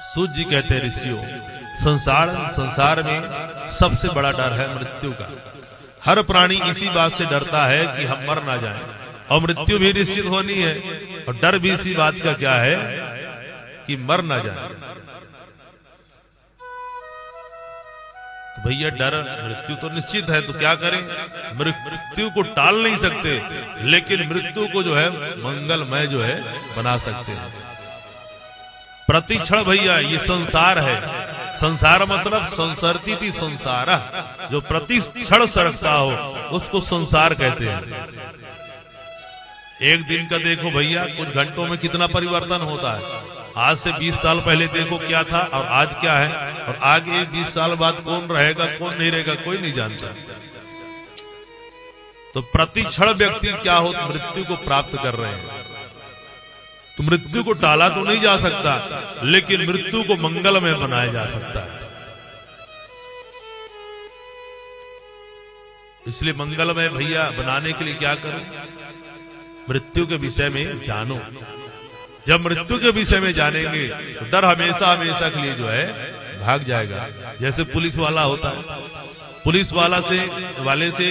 सूत जी कहते हैं ऋषियों, संसार में सबसे बड़ा डर है मृत्यु का। हर प्राणी इसी बात से डरता है कि हम मर ना जाएं, और मृत्यु भी निश्चित होनी है, और डर भी इसी बात का क्या है कि मर ना जाए। तो भैया डर, मृत्यु तो निश्चित है, तो क्या करें? मृत्यु को टाल नहीं सकते, लेकिन मृत्यु को जो है मंगलमय जो है बना सकते हैं। प्रतिक्षण भैया ये संसार है। संसार मतलब संसरती थी संसार, जो प्रति क्षण सरकता हो उसको संसार कहते हैं। एक दिन का देखो भैया, कुछ घंटों में कितना परिवर्तन होता है। आज से 20 साल पहले देखो क्या था और आज क्या है, और आगे 20 साल बाद कौन रहेगा कौन नहीं रहेगा कोई नहीं जानता। तो प्रति क्षण व्यक्ति क्या हो, मृत्यु को प्राप्त कर रहे हैं। तो मृत्यु को टाला तो नहीं जा सकता, लेकिन मृत्यु को मंगलमय बनाया जा सकता है। इसलिए मंगलमय भैया बनाने के लिए क्या करो? मृत्यु के विषय में जानो। जब मृत्यु के विषय में जानेंगे तो डर हमेशा हमेशा के लिए जो है भाग जाएगा। जैसे पुलिस वाला होता है, पुलिस वाले से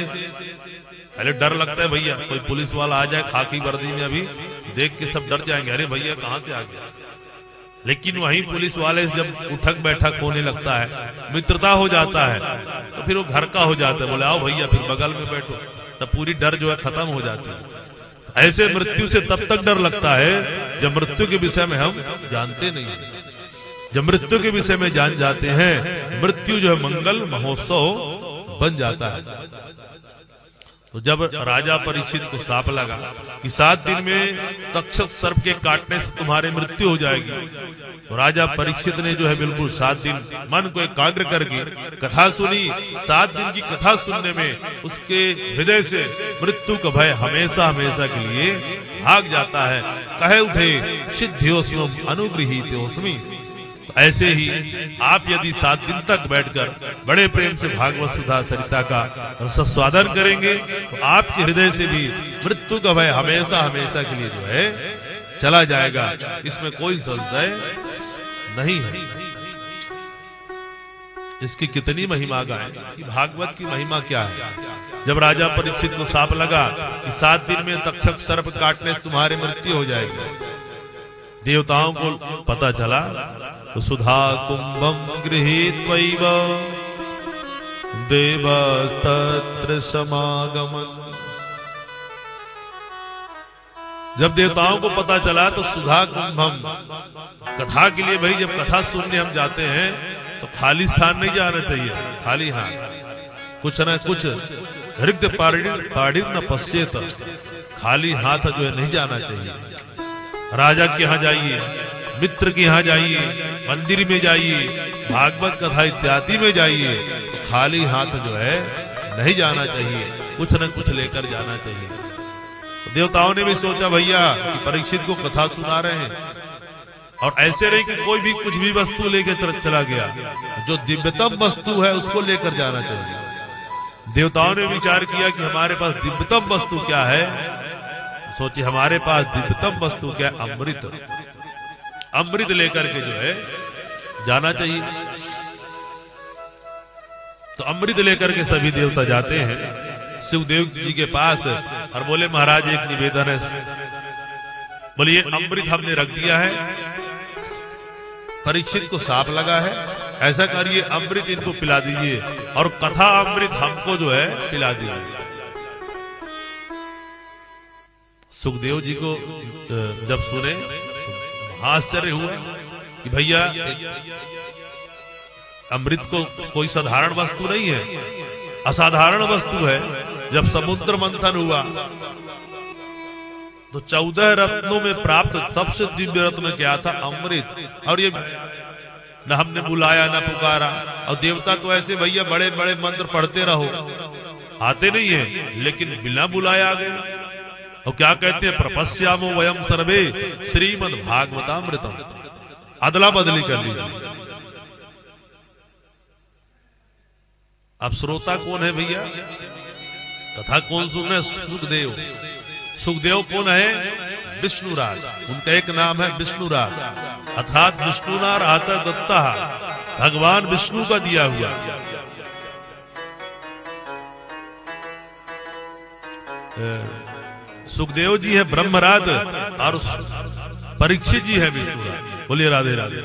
पहले डर लगता है भैया, कोई पुलिस वाला आ जाए खाकी वर्दी में, अभी देख के सब डर जाएंगे, अरे भैया कहां से आ गया। लेकिन वहीं पुलिस वाले से जब उठक बैठक होने लगता है, मित्रता हो जाता है, तो फिर वो घर का हो जाता है, बोले आओ भैया फिर बगल में बैठो, तब पूरी डर जो है खत्म हो जाती है। ऐसे मृत्यु से तब तक डर लगता है जब मृत्यु के विषय में हम जानते नहीं हैं। जब मृत्यु के विषय में जान जाते हैं, मृत्यु जो है मंगल महोत्सव बन जाता है। तो जब राजा परीक्षित को साप लगा कि 7 दिन में तक्षक सर्प के काटने से तुम्हारी मृत्यु हो जाएगी, तो राजा परीक्षित ने जो है बिल्कुल 7 दिन मन को एकाग्र करके कथा सुनी। 7 दिन की कथा सुनने में उसके हृदय से मृत्यु का भय हमेशा हमेशा के लिए भाग जाता है। कहे उठे सिद्धियोस्मि अनुगृहीतोस्मि। ऐसे ही आप यदि 7 दिन तक बैठकर बड़े प्रेम से भागवत सुधा सरिता का रसस्वादन करेंगे, तो आपके हृदय से भी मृत्यु का भय हमेशा हमेशा के लिए जो है चला जाएगा। इसमें कोई संशय नहीं है। इसकी कितनी महिमा गाएं कि भागवत की महिमा क्या है। जब राजा परीक्षित को साप लगा कि 7 दिन में तक्षक सर्प काटने से तुम्हारी मृत्यु हो जाएगी, देवताओं को पता चला, तो सुधा कुंभम गृहीत्वैव देवस्तत्र समागमन्। जब देवताओं को पता चला तो सुधा कुंभम, कथा के लिए भाई जब कथा सुनने हम जाते हैं तो खाली स्थान नहीं जाना चाहिए, खाली हाथ, कुछ न कुछ हृदय पाड़िर न पश्येत, खाली हाथ जो है नहीं जाना चाहिए। राजा के यहाँ जाइए, मित्र के यहाँ जाइए, मंदिर में जाइए, भागवत कथा इत्यादि में जाइए, खाली हाथ जो है नहीं जाना चाहिए, कुछ न कुछ लेकर जाना चाहिए। तो देवताओं ने भी सोचा भैया कि परीक्षित को कथा सुना रहे हैं, और ऐसे नहीं कि कोई भी कुछ भी वस्तु लेकर चला गया, जो दिव्यतम वस्तु है उसको लेकर जाना चाहिए। देवताओं ने विचार किया कि हमारे पास दिव्यतम वस्तु क्या है। सोचिए हमारे पास दिव्यतम वस्तु क्या? अमृत। अमृत लेकर के जो है जाना चाहिए। तो अमृत लेकर के सभी देवता जाते हैं शिवदेव जी के पास और बोले महाराज एक निवेदन है। बोलिए अमृत हमने रख दिया है, परीक्षित को साप लगा है, ऐसा करिए अमृत इनको पिला दीजिए और कथा अमृत हमको जो है पिला दीजिए। सुखदेव जी को जब सुने तो आश्चर्य हुआ कि भैया अमृत को कोई साधारण वस्तु नहीं है, असाधारण वस्तु है। जब समुद्र मंथन हुआ तो 14 रत्नों में प्राप्त सबसे दिव्य रत्न क्या था? अमृत। और ये न हमने बुलाया न पुकारा, और देवता तो ऐसे भैया बड़े बड़े मंत्र पढ़ते रहो, आते नहीं है, लेकिन बिना बुलाया आ गए। और क्या कहते हैं? प्रपस्यामो वयम सर्वे श्रीमद् भागवतामृतम। अदला बदली कर लीजिए। अब श्रोता कौन है भैया? कथा कौन सुन रहे? सुखदेव। सुखदेव कौन है? विष्णुराज, उनका एक नाम है विष्णुराज, अर्थात विष्णुनार आता दत्ता, भगवान विष्णु का दिया हुआ। सुखदेव जी है ब्रह्मराज और परीक्षित जी है विष्णुराज। बोलिए राधे राधे।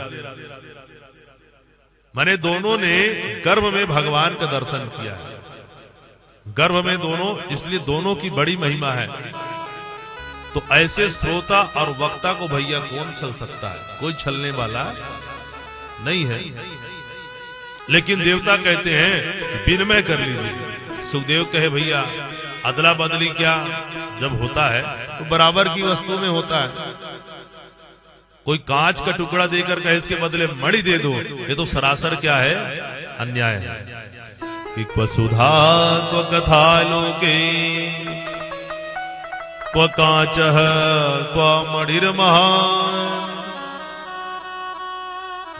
माने दोनों ने गर्भ में भगवान का दर्शन किया है, गर्भ में दोनों, इसलिए दोनों की बड़ी महिमा है। तो ऐसे श्रोता और वक्ता को भैया कौन छल सकता है? कोई छलने वाला नहीं है। लेकिन देवता कहते हैं विनिमय कर लीजिए। सुखदेव कहे भैया अदला बदली क्या, जब होता है तो बराबर की वस्तु में होता है। कोई कांच का टुकड़ा देकर कहे इसके बदले मणि दे दो, ये तो सरासर क्या है, अन्याय है। कि क्व सुधा क्व कथा लोके क्व कांचः क्व मणिर्महान्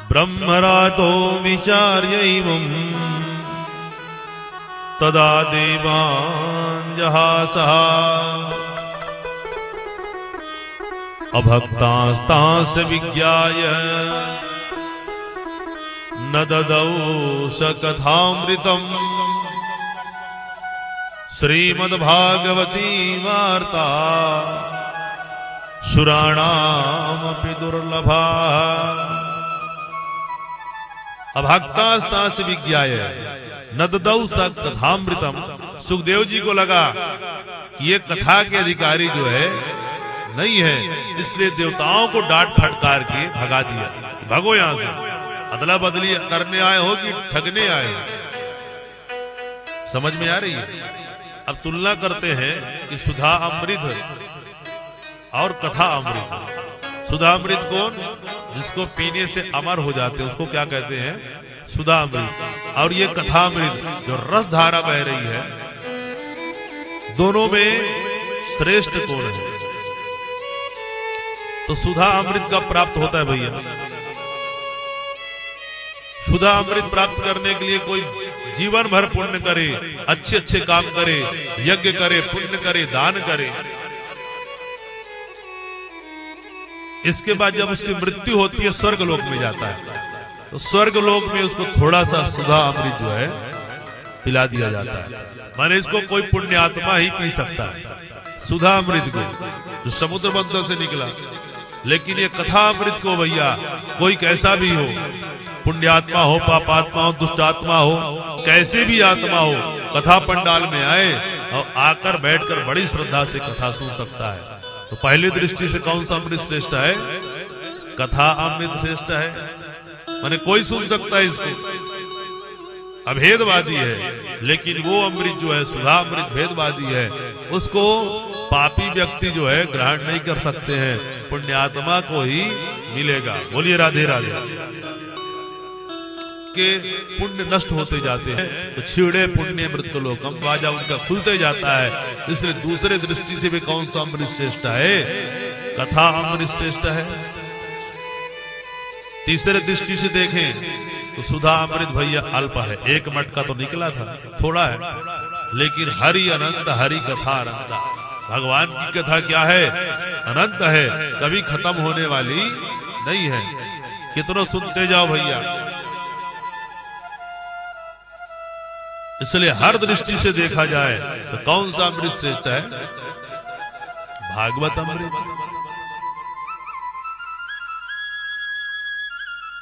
ब्रह्मरातो विचार्यैवम् तदा देवान् जहासः अभक्तास्तांस विज्ञाय न ददौ स कथामृतम् श्रीमद्भागवती वार्ता सुराणामपि दुर्लभा। अभक्तास्तांस विज्ञाय न ददौ स कथामृतम्। सुखदेव जी को लगा कि ये कथा के अधिकारी जो है नहीं है, इसलिए देवताओं को डांट फटकार के भगा दिया, भगो यहां से, अदला बदली करने आए हो कि ठगने आए हो। समझ में आ रही है? अब तुलना करते हैं कि सुधा अमृत और कथा अमृत। सुधा अमृत कौन? जिसको पीने से अमर हो जाते हैं उसको क्या कहते हैं? सुधा अमृत। और ये कथा अमृत जो रस धारा बह रही है, दोनों में श्रेष्ठ कौन है? तो सुधा अमृत का प्राप्त होता है भैया। सुधा अमृत प्राप्त करने के लिए कोई जीवन भर पुण्य करे, अच्छे अच्छे काम करे, यज्ञ करे, पुण्य करे, दान करे। इसके बाद जब उसकी मृत्यु होती है स्वर्ग लोक में जाता है, तो स्वर्ग लोक में उसको थोड़ा सा सुधा अमृत जो है पिला दिया जाता है। माने इसको कोई पुण्य आत्मा ही पी सकता है, सुधा अमृत को, जो समुद्र मंथन से निकला। लेकिन ये कथा अमृत को भैया कोई कैसा भी हो, पुण्यात्मा हो, पापात्मा हो, दुष्टात्मा हो, कैसे भी आत्मा हो, कथा पंडाल में आए और आकर बैठकर बड़ी श्रद्धा से कथा सुन सकता है। तो पहली दृष्टि से कौन सा अमृत श्रेष्ठ है? कथा अमृत श्रेष्ठ है। माने कोई सुन सकता है इसको, अभेदवादी है। लेकिन वो अमृत जो है सुधा अमृत भेदवादी है, उसको पापी व्यक्ति जो है ग्रहण नहीं कर सकते हैं, पुण्यात्मा को ही मिलेगा। बोलिए राधे राधे। के पुण्य नष्ट होते जाते हैं तो छिड़े पुण्य मृत्यु लोकम, बाजा उनका खुलते जाता है। इसलिए दूसरे दृष्टि से भी कौन सा अमृत श्रेष्ठ है? कथा अमृत श्रेष्ठ है। तीसरे दृष्टि से देखें तो सुधा अमृत भैया अल्प है, एक मटका तो निकला था, थोड़ा है। लेकिन हरि अनंत, हरि कथा अनंत। भगवान की कथा क्या है? अनंत है, कभी खत्म होने वाली नहीं है। कितनों सुनते जाओ भैया। इसलिए हर दृष्टि से देखा जाए तो कौन सा अमृत श्रेष्ठ है? भागवत अमृत।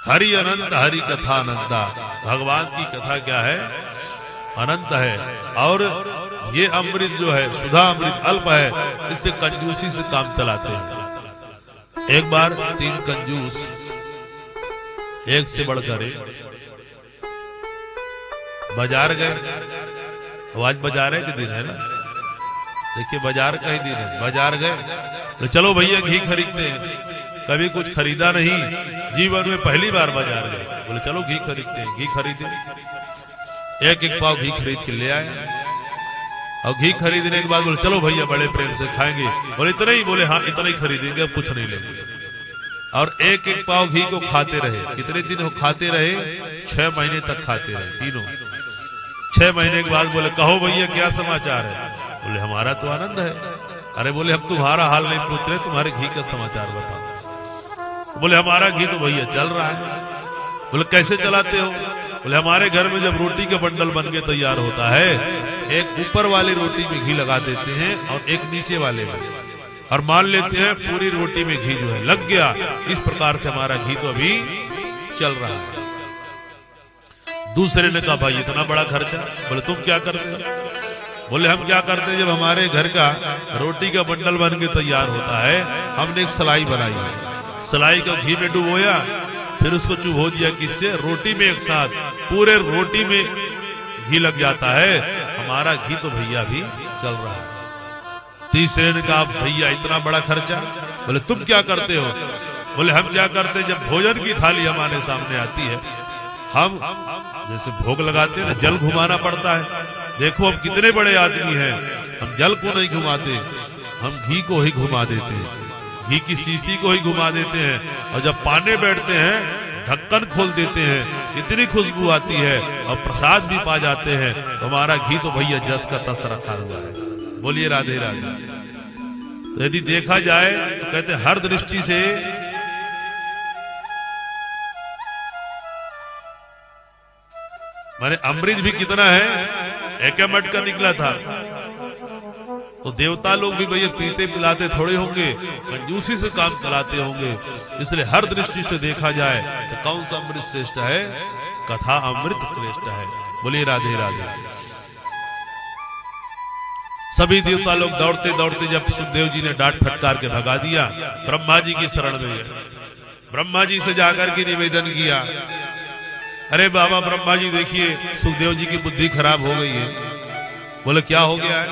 हरि अनंत, हरि कथा अनंता। भगवान की कथा क्या है? अनंत है। और ये अमृत जो है सुधा अमृत अल्प है, इससे कंजूसी से काम चलाते हैं। एक बार 3 कंजूस एक से बढ़कर बाजार गए। आज बाजार के दिन है ना, देखिए बाजार का ही दिन है। बाजार गए तो चलो भैया घी खरीदते हैं। कभी कुछ खरीदा नहीं, जीवन में पहली बार बाजार गए। बोले चलो घी खरीदते हैं। घी खरीदे, एक एक पाव घी खरीद के ले आए। और घी खरीदने के बाद बोले चलो भैया बड़े प्रेम से खाएंगे। बोले इतना ही? बोले हाँ इतना ही खरीदेंगे, अब कुछ नहीं लेंगे। और एक एक पाव घी को खाते रहे। कितने दिन खाते रहे? 6 महीने तक खाते रहे तीनों। 6 महीने के बाद बोले कहो भैया क्या समाचार है? बोले हमारा तो आनंद है, अरे बोले हम तुम्हारा हाल नहीं पूछ रहे, तुम्हारे घी का समाचार बताओ। बोले हमारा घी तो भैया चल रहा है। बोले कैसे चलाते हो? बोले हमारे घर में जब रोटी का बंडल बन के तैयार होता है, एक ऊपर वाली रोटी में घी लगा देते हैं और एक नीचे वाले में, और मान लेते हैं पूरी रोटी में घी जो है लग गया। इस प्रकार से हमारा घी तो अभी चल रहा है। दूसरे ने कहा भाई इतना बड़ा खर्चा? बोले तुम क्या करते हो? बोले हम क्या करते हैं, जब हमारे घर का रोटी का बंडल बन के तैयार होता है, हमने एक सलाई बनाई है, सलाई का घी में डुबोया, फिर उसको चुभो दिया, किससे? रोटी में एक साथ पूरे रोटी में घी लग जाता है, हमारा घी तो भैया भी चल रहा है। तीसरे ने कहा भैया इतना बड़ा खर्चा? बोले तुम क्या करते हो? बोले हम क्या करते हैं, जब भोजन की थाली हमारे सामने आती है, हम जैसे भोग लगाते हैं ना, जल घुमाना पड़ता है। देखो हम कितने बड़े आदमी हैं, हम जल को नहीं घुमाते, हम घी को ही घुमा देते हैं, घी की शीशी को ही घुमा देते हैं, और जब पाने बैठते हैं ढक्कन खोल देते हैं, इतनी खुशबू आती है और प्रसाद भी पा जाते हैं, तो हमारा घी तो भैया जस का तस रखा हुआ है। बोलिए राधे राधे। तो यदि देखा जाए तो कहते हर दृष्टि से माने अमृत भी कितना है, एक मटका निकला था, तो देवता लोग भी भैया पीते पिलाते थोड़े होंगे, कंजूसी से काम चलाते होंगे। इसलिए हर दृष्टि से देखा जाए तो कौन सा अमृत श्रेष्ठ है? कथा अमृत श्रेष्ठ है। बोलिए राधे राधे। सभी देवता लोग दौड़ते दौड़ते जब सुखदेव जी ने डांट फटकार के भगा दिया, ब्रह्मा जी की शरण में गए, ब्रह्मा जी से जाकर के निवेदन किया, अरे बाबा ब्रह्मा जी देखिए सुखदेव जी की बुद्धि खराब हो गई है। बोले क्या हो गया है?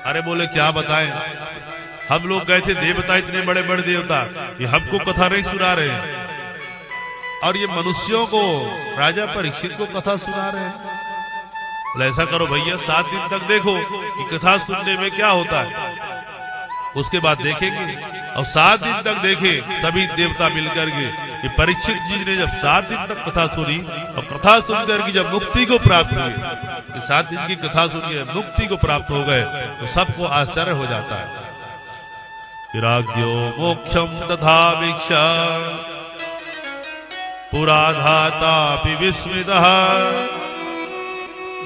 अरे बोले क्या बताएं, हम लोग गए थे देवता, इतने बड़े बड़े देवता, ये हमको कथा नहीं सुना रहे हैं, और ये मनुष्यों को, राजा परीक्षित को कथा सुना रहे हैं। बोले ऐसा करो भैया 7 दिन तक देखो कि कथा सुनने में क्या होता है, उसके बाद देखेंगे। और 7 दिन तक देखे सभी देवता मिलकर के कि परीक्षित जी ने जब 7 दिन तक कथा सुनी, और कथा सुनकर के जब मुक्ति को प्राप्त हुई, 7 दिन की कथा सुनिए मुक्ति को प्राप्त हो गए, तो सबको आश्चर्य हो जाता है। विराग्यो मोक्षम तथा वीक्षा पुराधाता विस्मितः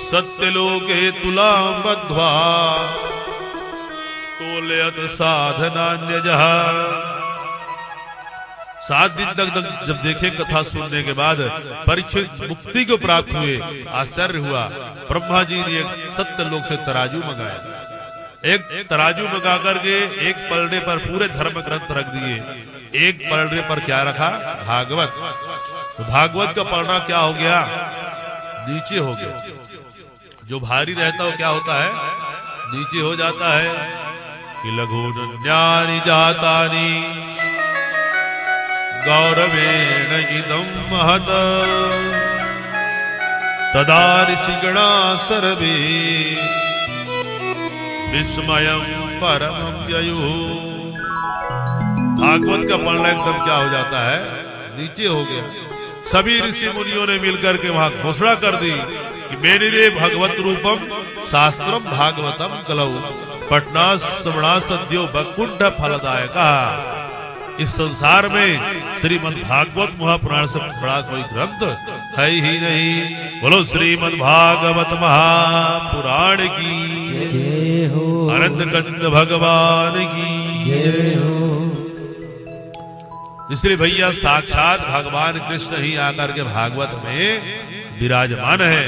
सत्यलोके तुलां बद्ध्वा तोलयत साधनान्यजः। 7 दिन तक जब देखे कथा सुनने के बाद परीक्षित मुक्ति को प्राप्त हुए, आश्चर्य हुआ। ब्रह्मा जी ने एक तत्व लोक से तराजू मंगाया, एक तराजू मंगा करके एक पलड़े पर पूरे धर्म ग्रंथ रख दिए, एक पलड़े पर क्या रखा? भागवत। तो भागवत का पलड़ा क्या हो गया? नीचे हो गया। जो भारी रहता हो क्या होता है? नीचे हो जाता है। कि लघुन्यानि जातानि गौरवेण इदं महत तदा ऋषिगणा सर्वे विस्मयं परमं ययुः। भागवत का पढ़ना एकदम क्या हो जाता है? नीचे हो गया। सभी ऋषि मुनियों ने मिलकर के वहां घोषणा कर दी कि मेरे रे भगवत रूपम शास्त्रम भागवतम कलौ पटना श्रवणा सद्यो वैकुंठ फलदायका। इस संसार में श्रीमद् भागवत महापुराण से बड़ा कोई ग्रंथ है ही नहीं। बोलो श्रीमद् भागवत महापुराण की जय हो, अनंत कंद भगवान की जय हो। इसलिए भैया साक्षात भगवान कृष्ण ही आकर के भागवत में विराजमान है।